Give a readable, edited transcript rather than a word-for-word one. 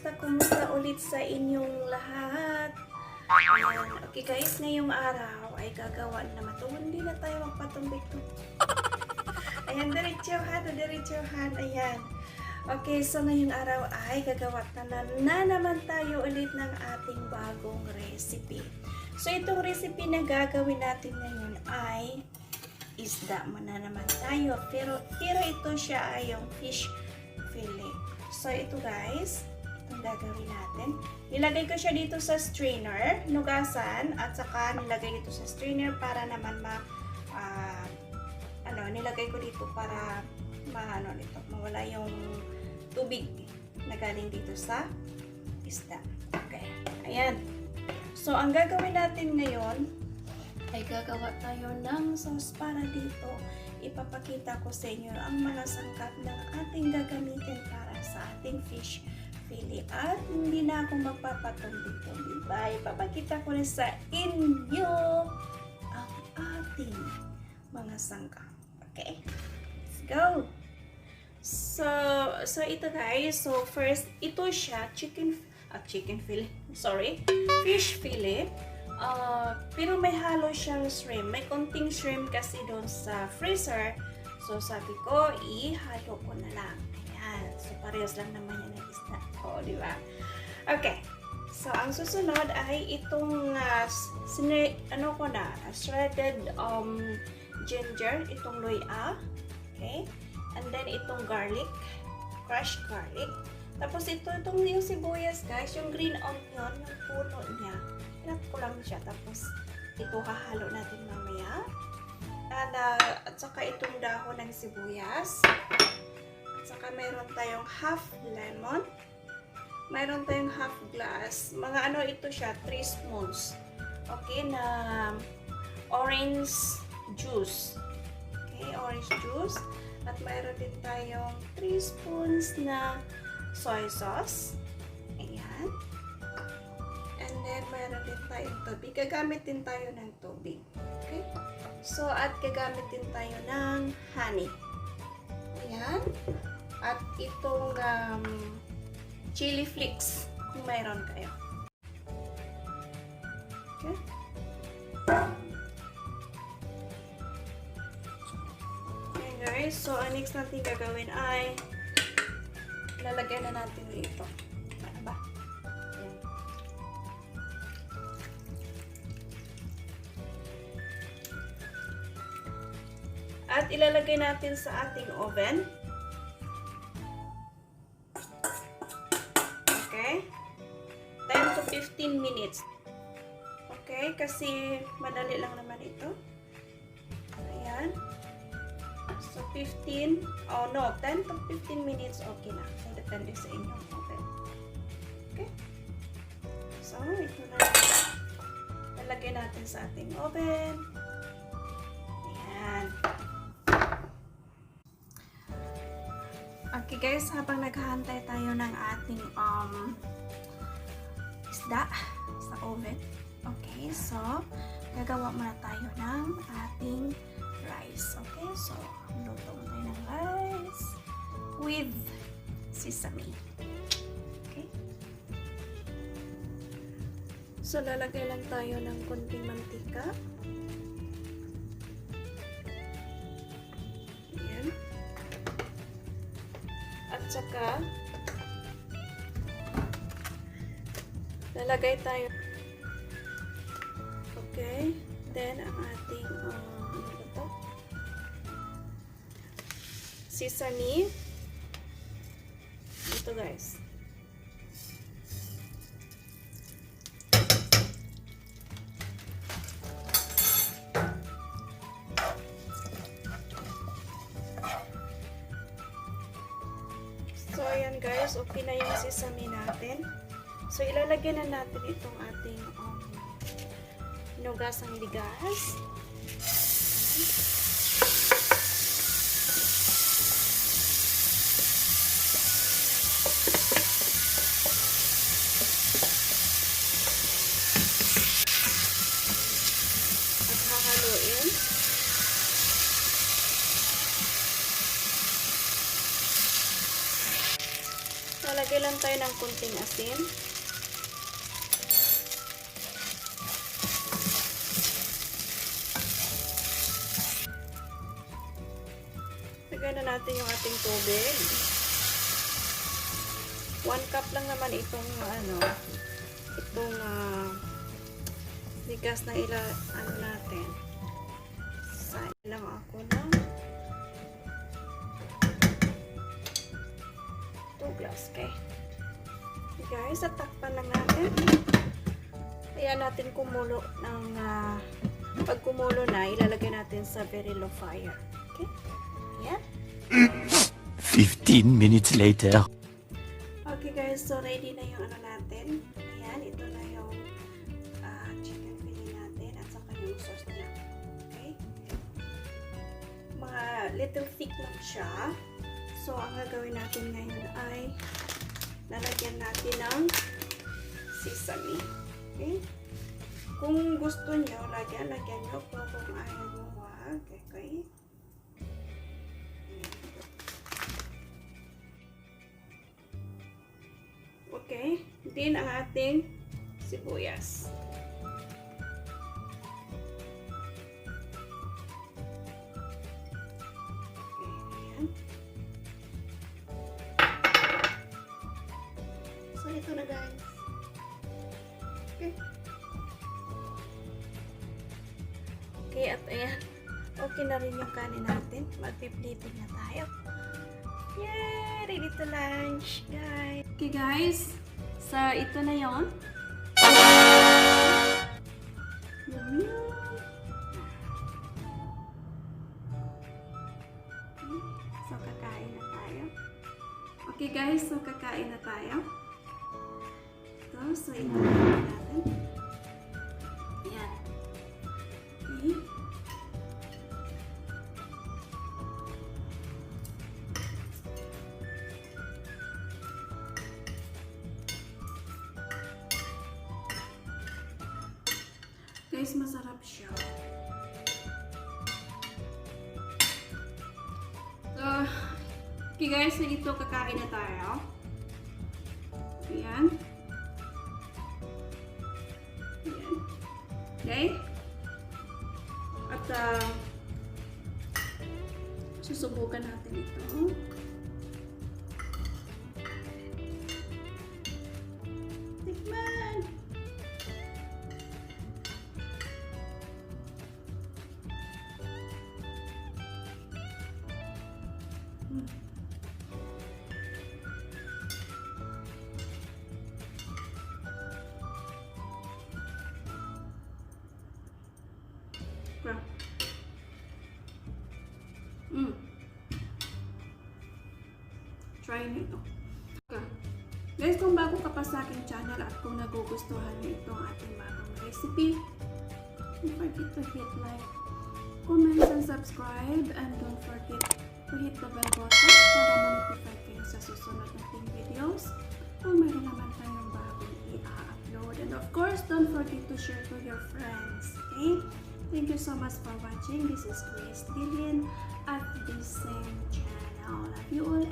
Kumusta ulit sa inyong lahat? Ayan. Okay guys, ngayong araw ay gagawa naman ito. Hindi na tayo magpatumbik to. Ayan, diretsuhan. Ayan. Okay, so ngayong araw ay gagawa na naman tayo ulit ng ating bagong recipe. So itong recipe na gagawin natin ngayon ay isda muna naman tayo. Pero ito siya ay yung fish fillet. So ito guys, itong gagawin natin. Nilagay ko siya dito sa strainer, nugasan, at saka nilagay ito sa strainer para naman nilagay ko dito para mawala yung tubig na galing dito sa isda. Okay, ayan. So ang gagawin natin ngayon ay gagawa tayo ng sauce para dito. Ipapakita ko sa inyo ang mga sangkap ng ating gagamitin para sa ating fish fillet. At hindi na ako magpapatumbik-tumbik. Ipapakita ko rin sa inyo ang ating mga sangkap. Okay, let's go! So ito guys. So first, ito siya chicken fillet. Sorry, fish fillet. Pero may halo siyang shrimp. May konting shrimp kasi doon sa freezer. So sabi ko, ihalo ko na lang. Ayan. So parehas lang naman yan ng isda. O, di ba? Okay. So ang susunod ay itong shredded ginger, itong loya. Okay? And then itong garlic, crushed garlic. Tapos itong yung sibuyas guys, yung green onion, yung puno niya. Pinat ko lang siya. Tapos ito hahalo natin mamaya. At saka itong dahon ng sibuyas. At saka mayroon tayong half lemon. Mayroon tayong half glass. Mga ito siya, 3 spoons. Okay, na orange juice. Okay, orange juice. At mayroon din tayong 3 spoons na soy sauce. Ayan. And then, mayroon din tayong tubig. Gagamit din tayo ng tubig. Okay? So, at gagamit din tayo ng honey. Ayan. At itong chili flakes, kung mayroon kayo. Okay? Okay guys. So, ang next natin gagawin ay lalagyan na natin dito. Ano ba? Ayan. At ilalagay natin sa ating oven. Okay? 10 to 15 minutes. Okay? Kasi madali lang naman ito. Ayan. So, 10 to 15 minutes, okay na. So, depende sa inyong oven. Okay? So, ito na. Lalagay natin sa ating oven. Ayan. Okay guys, habang naghahantay tayo ng ating isda sa oven. Okay, so, gagawa muna tayo ng ating rice. Okay, so luto mo tayo ng rice with sesame. Okay, so lalagay lang tayo ng konting mantika. Ayan. At saka lalagay tayo. Okay, then ang ating sesame. Ito guys. So ayan guys, okay na yung sesame natin. So ilalagay na natin itong ating hinugasang bigas. Haluin. Lalagay lang tayo ng kunting asin. Lagyan na natin yung ating tubig. 1 cup lang naman itong bigas na natin. Sain lang ako ng 2 glass, okay? Okay guys, at takpan lang natin. Ayan natin kumulo ng pag kumulo na, ilalagay natin sa very low fire. Okay? Ayan. 15 minutes later. Okay guys, so ready na yung natin. Ayan, ito na yung chicken fillet natin at saka yung sauce niya. Okay? Mga little thick lang siya. So, ang gagawin natin ngayon ay lalagyan natin ng sesame. Okay? Kung gusto nyo, lagyan nyo. Pero kung ayaw nyo, wag. Okay? Okay? Din ang ating sibuyas. So, ito na guys. Okay. Okay, at ayan. Okay na rin yung kanin natin. Magpiplating na tayo. Yay! Ready to lunch, guys. Okay guys. So, ito na yon. So, kakain na tayo. Okay guys, so kakain na tayo. So, ito na natin. Ayan. Okay. Guys, masarap siya. So, okay guys, so ito kakain na tayo. Ayan. Okay? At susubukan natin ito. Tikman! Try nyo ito. Okay. Guys, kung bago ka pa sa aking channel at kung nagugustuhan nyo itong ating bagong recipe, don't forget to hit like, comment, and subscribe, and don't forget to hit the bell button para ma-notify kayo sa susunod nating videos kung meron naman tayong bagong i-upload. And of course, don't forget to share to your friends. Okay? Thank you so much for watching. This is Guillien at the same channel. Love you all.